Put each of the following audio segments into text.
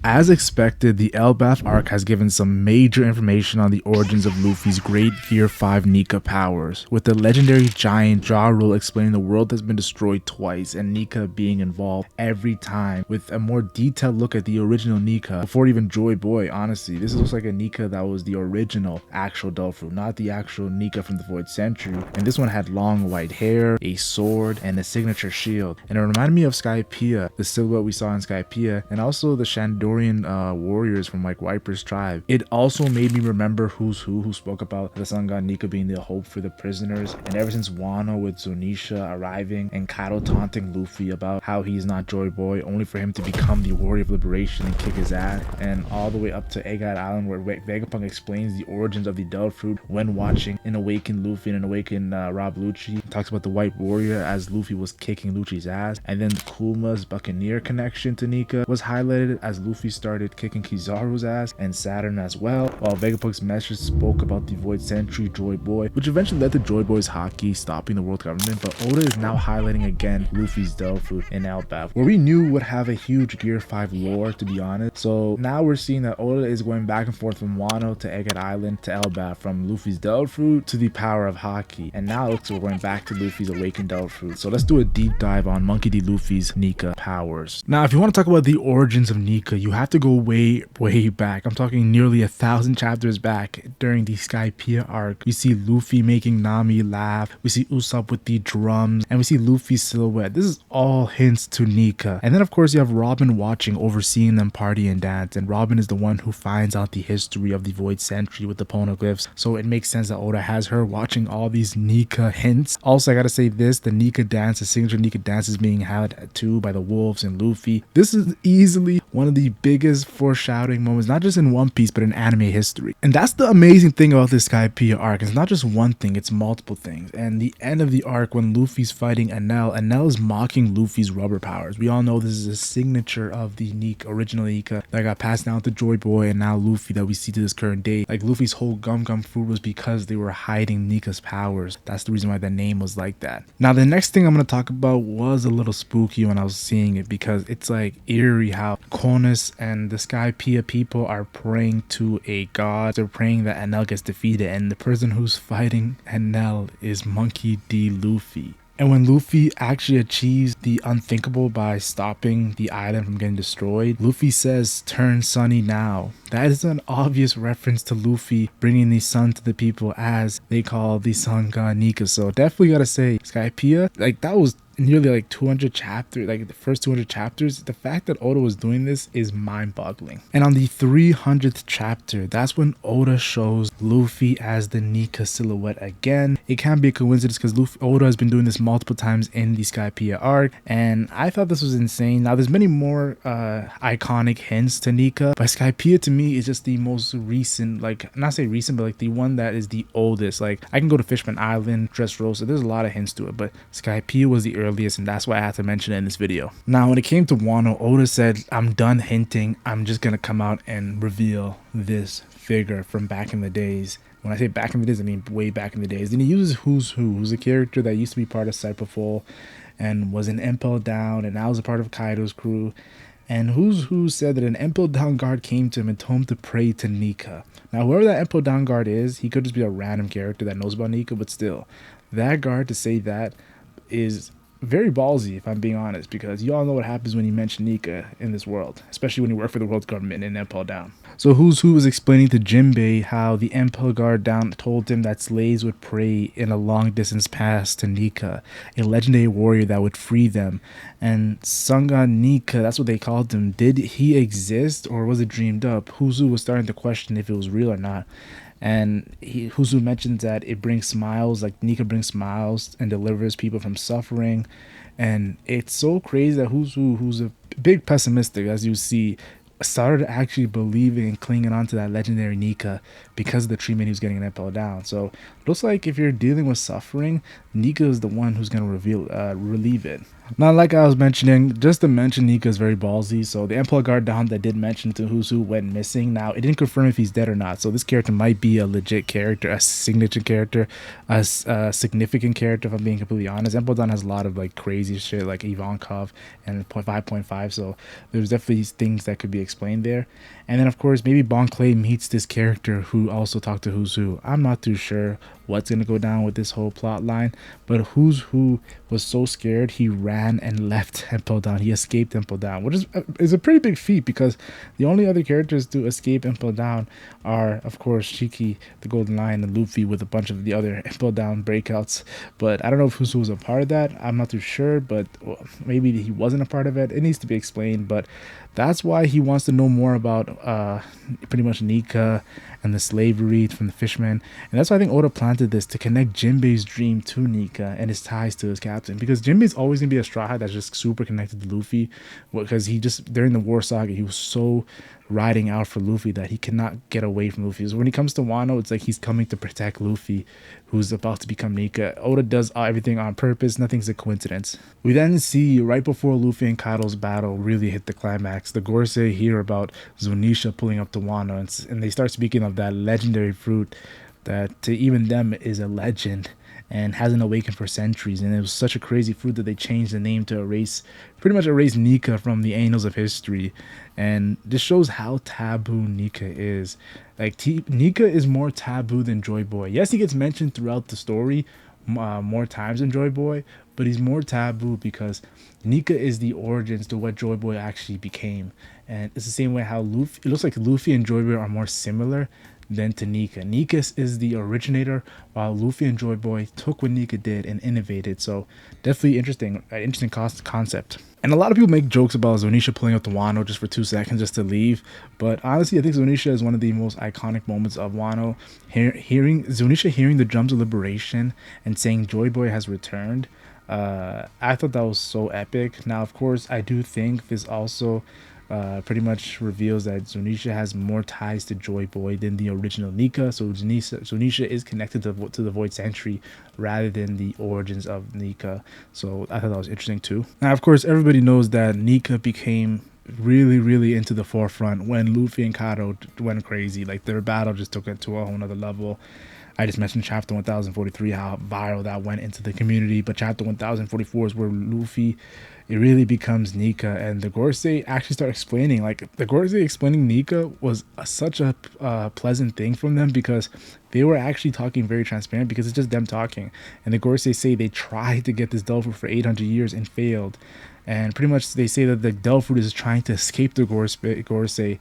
As expected, the Elbaf arc has given some major information on the origins of Luffy's great Gear 5 Nika powers, with the legendary giant jaw rule explaining the world has been destroyed twice and Nika being involved every time, with a more detailed look at the original Nika before even Joy Boy. Honestly, this looks like a Nika that was the original actual Dolphin, not the actual Nika from the Void Century, and this one had long white hair, a sword, and a signature shield, and it reminded me of Skypiea, the silhouette we saw in Skypiea, and also the Shandorian warriors from like Viper's tribe. It also made me remember Who's Who spoke about the sun god Nika being the hope for the prisoners, and ever since Wano with Zunisha arriving and Kaido taunting Luffy about how he's not Joy Boy, only for him to become the warrior of liberation and kick his ass, and all the way up to Egghead Island where Vegapunk explains the origins of the Devil Fruit when watching an awakened Luffy and an awakened Rob Lucci. He talks about the white warrior as Luffy was kicking Lucci's ass, and then Kuma's Buccaneer connection to Nika was highlighted as Luffy started kicking Kizaru's ass and Saturn as well, while Vegapunk's message spoke about the Void Century Joy Boy, which eventually led to Joy Boy's hockey stopping the world government. But Oda is now highlighting again Luffy's Devil Fruit in Elbaf, where we knew would have a huge Gear 5 lore, to be honest. So now we're seeing that Oda is going back and forth from Wano to Egghead Island to Elbaf, from Luffy's Devil Fruit to the power of hockey, and now it looks like we're going back to Luffy's awakened Devil Fruit. So let's do a deep dive on Monkey D. Luffy's Nika powers. Now, if you want to talk about the origins of Nika, you have to go way back. I'm talking nearly 1,000 chapters back during the Skypiea arc. We see Luffy making Nami laugh, we see Usopp with the drums, and we see Luffy's silhouette. This is all hints to Nika. And then of course you have Robin watching, overseeing them party and dance, and Robin is the one who finds out the history of the Void Century with the poneglyphs, so it makes sense that Oda has her watching all these Nika hints. Also, I gotta say this, the Nika dance, the signature Nika dance, is being had too by the wolves and Luffy. This is easily one of the biggest foreshadowing moments, not just in One Piece but in anime history. And that's the amazing thing about this Skypiea arc. It's not just one thing, it's multiple things. And the end of the arc, when Luffy's fighting Enel is mocking Luffy's rubber powers. We all know this is a signature of the Nika, original Nika, that got passed down to Joy Boy and now Luffy that we see to this current day. Like Luffy's whole gum fruit was because they were hiding Nika's powers. That's the reason why the name was like that. Now the next thing I'm going to talk about was a little spooky when I was seeing it, because it's like eerie how Konis and the Skypiea people are praying to a god. They're praying that Enel gets defeated, and the person who's fighting Enel is Monkey D. Luffy. And when Luffy actually achieves the unthinkable by stopping the island from getting destroyed, Luffy says, "Turn sunny now." That is an obvious reference to Luffy bringing the sun to the people, as they call the sun god Nika. So definitely gotta say, Skypiea, like that was nearly like 200 chapters, like the first 200 chapters. The fact that Oda was doing this is mind-boggling. And on the 300th chapter, that's when Oda shows Luffy as the Nika silhouette again. It can't be a coincidence because Oda has been doing this multiple times in the Skypiea arc, and I thought this was insane. Now there's many more iconic hints to Nika, but Skypiea to me is just the most recent, like not say recent, but like the one that is the oldest. Like I can go to Fishman Island, Dressrosa, there's a lot of hints to it, but Skypiea was the earliest, and that's why I had to mention it in this video. Now when it came to Wano, Oda said, "I'm done hinting, I'm just gonna come out and reveal this figure from back in the days." When I say back in the days, I mean way back in the days. Then he uses Who's Who, who's a character that used to be part of Cyberfall and was in Impel Down and now is a part of Kaido's crew. And Who's Who said that an Impel Down guard came to him and told him to pray to Nika. Now whoever that Impel Down guard is, he could just be a random character that knows about Nika, but still, that guard to say that is very ballsy, if I'm being honest, because you all know what happens when you mention Nika in this world, especially when you work for the world government in Impel Down. So Who's Who was explaining to Jinbei how the Impel Guard down told him that slaves would pray in a long distance pass to Nika, a legendary warrior that would free them. And Sun God Nika, that's what they called him. Did he exist or was it dreamed up? Who's Who was starting to question if it was real or not. And Who's Who mentions that it brings smiles, like Nika brings smiles and delivers people from suffering. And it's so crazy that Who's Who, who's a big pessimistic, as you see, started actually believing and clinging on to that legendary Nika because of the treatment he was getting in Impel Down. So it looks like if you're dealing with suffering, Nika is the one who's going to relieve it. Not like I was mentioning, just to mention Nika is very ballsy. So the Empire Guard down that did mention to Husu went missing. Now it didn't confirm if he's dead or not. So this character might be a legit character, a signature character, a significant character. If I'm being completely honest, Empire Down has a lot of like crazy shit like Ivankov and 5.5. So there's definitely things that could be explained there. And then of course maybe Bon Clay meets this character who also talked to Husu. I'm not too sure what's gonna go down with this whole plot line, but Who was so scared he ran and left Impel Down. He escaped Impel Down, which is a pretty big feat because the only other characters to escape Impel Down are, of course, Shiki, the Golden Lion, and Luffy with a bunch of the other Impel Down breakouts. But I don't know if Husu was a part of that. I'm not too sure, but maybe he wasn't a part of it. It needs to be explained, but that's why he wants to know more about pretty much Nika and the slavery from the fishermen. And that's why I think Oda planted this to connect Jinbei's dream to Nika and his ties to his captain. Because Jinbei's always going to be a Straw Hat that's just super connected to Luffy. Because he just, during the War Saga, he was so riding out for Luffy that he cannot get away from Luffy. So when he comes to Wano, it's like he's coming to protect Luffy, who's about to become Nika. Oda does everything on purpose. Nothing's a coincidence. We then see right before Luffy and Kaido's battle really hit the climax, the Gorosei hear about Zunisha pulling up to Wano, and they start speaking of that legendary fruit that to even them is a legend and hasn't awakened for centuries. And it was such a crazy fruit that they changed the name to pretty much erase Nika from the annals of history. And this shows how taboo Nika is. Like Nika is more taboo than Joy Boy. Yes, he gets mentioned throughout the story more times than Joy Boy, but he's more taboo because Nika is the origins to what Joy Boy actually became. And it's the same way how Luffy, it looks like Luffy and Joy Boy are more similar than to Nika. Nika is the originator, while Luffy and Joy Boy took what Nika did and innovated. So definitely interesting concept. And a lot of people make jokes about Zunisha pulling up to Wano just for 2 seconds just to leave. But honestly, I think Zunisha is one of the most iconic moments of Wano. Zunisha hearing the drums of liberation and saying Joy Boy has returned. I thought that was so epic. Now, of course, I do think this also pretty much reveals that Zunisha has more ties to Joy Boy than the original Nika. So Zunisha is connected to the Void Century rather than the origins of Nika. So I thought that was interesting too. Now, of course, everybody knows that Nika became really into the forefront when Luffy and Kaido went crazy. Like their battle just took it to a whole nother level. I just mentioned chapter 1043, how viral that went into the community, but chapter 1044 is where Luffy, it really becomes Nika, and the Gorosei actually start explaining. Like the Gorosei explaining Nika was such a pleasant thing from them because they were actually talking very transparent because it's just them talking. And the Gorosei say they tried to get this devil fruit for 800 years and failed. And pretty much they say that the devil fruit is trying to escape the Gorosei's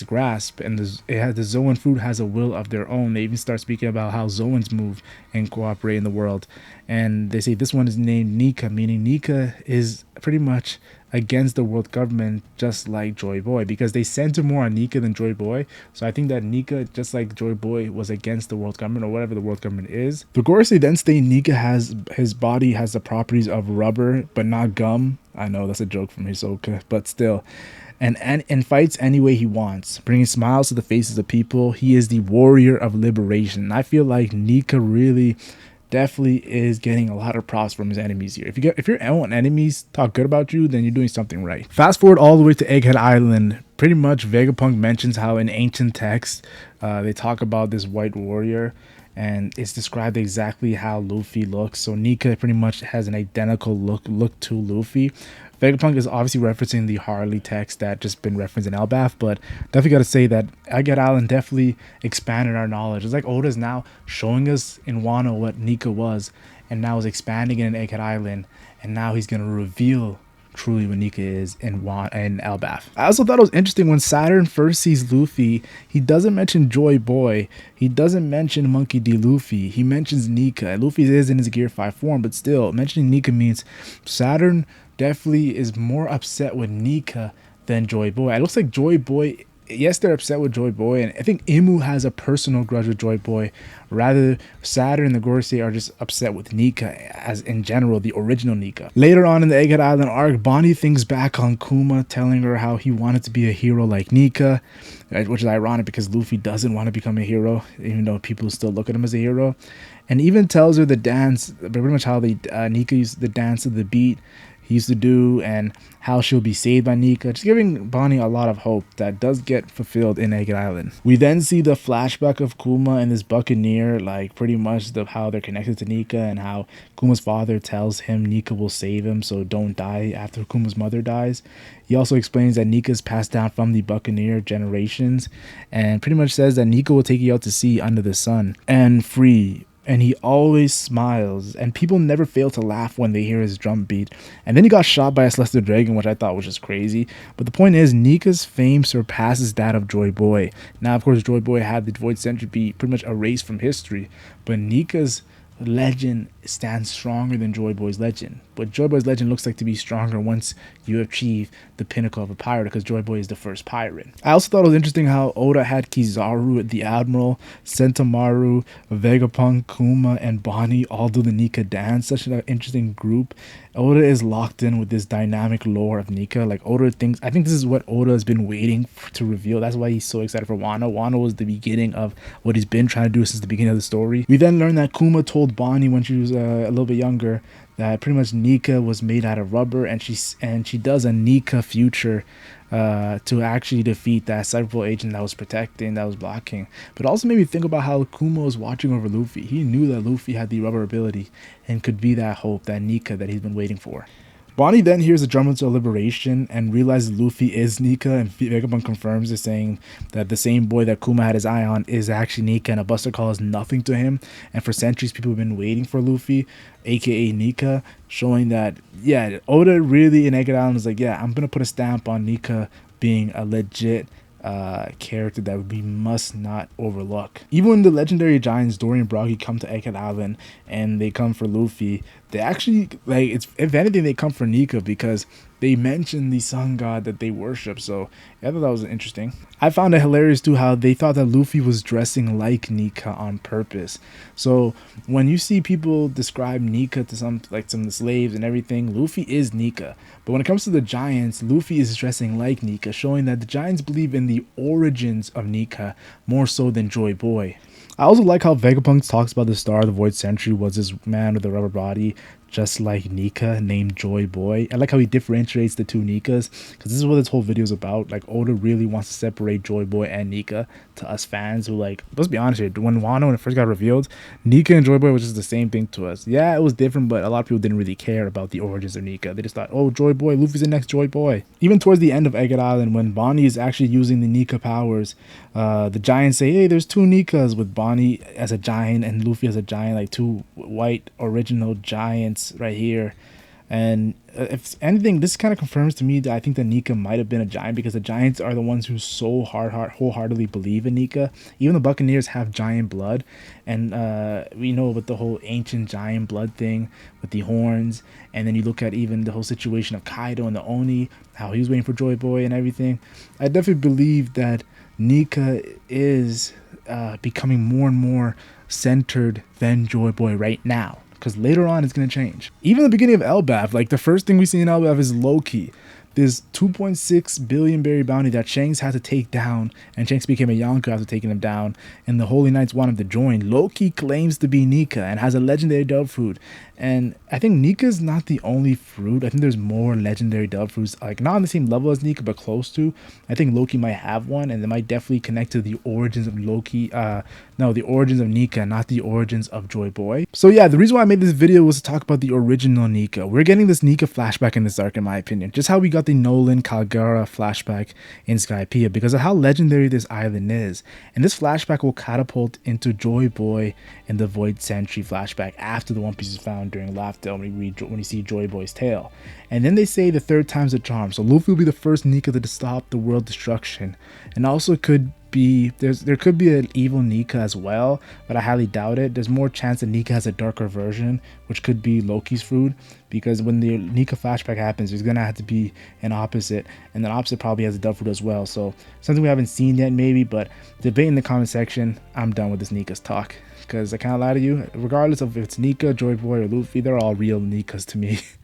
grasp, and the Zoan fruit has a will of their own. They even start speaking about how Zoans move and cooperate in the world. And they say this one is named Nika, meaning Nika is pretty much against the world government, just like Joy Boy, because they center more on Nika than Joy Boy. So I think that Nika, just like Joy Boy, was against the world government or whatever the world government is. The Gorosei then state Nika his body has the properties of rubber, but not gum. I know that's a joke from Hisoka, but still. And fights any way he wants, bringing smiles to the faces of people. He is the warrior of liberation. I feel like Nika really definitely is getting a lot of props from his enemies here. If your enemies talk good about you, then you're doing something right. Fast forward all the way to Egghead Island. Pretty much Vegapunk mentions how in ancient texts they talk about this white warrior, and it's described exactly how Luffy looks. So Nika pretty much has an identical look to Luffy. Vegapunk is obviously referencing the Harley text that just been referenced in Elbaf, but definitely got to say that Egghead Island definitely expanded our knowledge. It's like Oda's now showing us in Wano what Nika was, and now is expanding it in Egghead Island, and now he's going to reveal truly what Nika is in Elbaf. I also thought it was interesting when Saturn first sees Luffy, he doesn't mention Joy Boy, he doesn't mention Monkey D. Luffy, he mentions Nika. Luffy is in his Gear 5 form, but still, mentioning Nika means Saturn definitely is more upset with Nika than Joy Boy. It looks like Joy Boy yes, they're upset with Joy Boy, and I think Imu has a personal grudge with Joy Boy. Rather, Saturn and the Gorosei are just upset with Nika, as in general, the original Nika. Later on in the Egghead Island arc, Bonnie thinks back on Kuma telling her how he wanted to be a hero like Nika, which is ironic because Luffy doesn't want to become a hero, even though people still look at him as a hero. And even tells her the dance, pretty much how Nika used the dance to the beat he used to do, and how she'll be saved by Nika, just giving Bonnie a lot of hope that does get fulfilled in Egghead Island. We then see the flashback of Kuma and this Buccaneer, like pretty much how they're connected to Nika, and how Kuma's father tells him Nika will save him, so don't die after Kuma's mother dies. He also explains that Nika's passed down from the Buccaneer generations, and pretty much says that Nika will take you out to sea under the sun and free. And he always smiles, and people never fail to laugh when they hear his drum beat. And then he got shot by a Celestial Dragon, which I thought was just crazy. But the point is, Nika's fame surpasses that of Joy Boy. Now, of course, Joy Boy had the Void Century be pretty much erased from history, but Nika's legend stands stronger than Joy Boy's legend. But Joy Boy's legend looks like to be stronger once you achieve the pinnacle of a pirate, because Joy Boy is the first pirate. I also thought it was interesting how Oda had Kizaru, the Admiral, Sentomaru, Vegapunk, Kuma, and Bonnie all do the Nika dance. Such an interesting group. Oda is locked in with this dynamic lore of Nika. Like, Oda thinks, I think this is what Oda has been waiting to reveal. That's why he's so excited for Wano. Wano was the beginning of what he's been trying to do since the beginning of the story. We then learn that Kuma told Bonnie when she was a little bit younger that pretty much Nika was made out of rubber, and she does a Nika future to actually defeat that Cyberpol agent that was protecting, that was blocking. But also made me think about how Kuma was watching over Luffy. He knew that Luffy had the rubber ability and could be that hope, that Nika that he's been waiting for. Bonnie then hears the drumlets of liberation and realizes Luffy is Nika, and Vegapunk confirms it, saying that the same boy that Kuma had his eye on is actually Nika, and a Buster Call is nothing to him. And for centuries, people have been waiting for Luffy, aka Nika, showing that, yeah, Oda really in Egghead Island is like, yeah, I'm going to put a stamp on Nika being a legit character that we must not overlook. Even when the legendary giants Dory and Broggy come to Egghead Island and they come for Luffy, they actually, like, it's, if anything, they come for Nika because they mention the sun god that they worship. So I thought that was interesting. I found it hilarious too how they thought that Luffy was dressing like Nika on purpose. So when you see people describe Nika to some of the slaves and everything, Luffy is Nika. But when it comes to the giants, Luffy is dressing like Nika, showing that the giants believe in the origins of Nika more so than Joy Boy. I also like how Vegapunk talks about the Star of the Void Century was this man with a rubber body, just like Nika, named Joy Boy. I like how he differentiates the two Nikas, because this is what this whole video is about. Like, Oda really wants to separate Joy Boy and Nika to us fans who, like, let's be honest here, when Wano first got revealed, Nika and Joy Boy was just the same thing to us. Yeah, it was different, but a lot of people didn't really care about the origins of Nika. They just thought, oh, Joy Boy, Luffy's the next Joy Boy. Even towards the end of Egghead Island, when Bonnie is actually using the Nika powers, the giants say, hey, there's two Nikas, with Bonnie as a giant and Luffy as a giant, like two white original giants right here. And if anything, this kind of confirms to me that I think that Nika might have been a giant, because the giants are the ones who so wholeheartedly believe in Nika. Even the Buccaneers have giant blood, and we know with the whole ancient giant blood thing with the horns. And then you look at even the whole situation of Kaido and the Oni, how he was waiting for Joy Boy and everything. I definitely believe that Nika is becoming more and more centered than Joy Boy right now, because later on it's going to change. Even the beginning of Elbaf, like the first thing we see in Elbaf is Loki, this 2.6 billion berry bounty that Shanks had to take down, and Shanks became a Yonko after taking him down, and the Holy Knights want him to join. Loki claims to be Nika and has a legendary dove fruit. And I think Nika's not the only fruit. I think there's more legendary dove fruits, like not on the same level as Nika, but close to. I think Loki might have one, and they might definitely connect to the origins of Loki. The origins of Nika, not the origins of Joy Boy. So yeah, the reason why I made this video was to talk about the original Nika. We're getting this Nika flashback in this arc, in my opinion. Just how we got the Nolan Calgara flashback in Skypiea, because of how legendary this island is. And this flashback will catapult into Joy Boy in the Void Century flashback after the One Piece is found during Laughdale, when you see Joy Boy's tale. And then they say the third time's a charm, so Luffy will be the first Nika to stop the world destruction, and also could be there could be an evil Nika as well, but I highly doubt it. There's more chance that Nika has a darker version, which could be Loki's food, because when the Nika flashback happens, there's gonna have to be an opposite, and the opposite probably has a dove food as well. So something we haven't seen yet, maybe. But debate in the comment section. I'm done with this Nika's talk, because I can't lie to you, regardless of if it's Nika, Joy Boy, or Luffy, they're all real Nikas to me.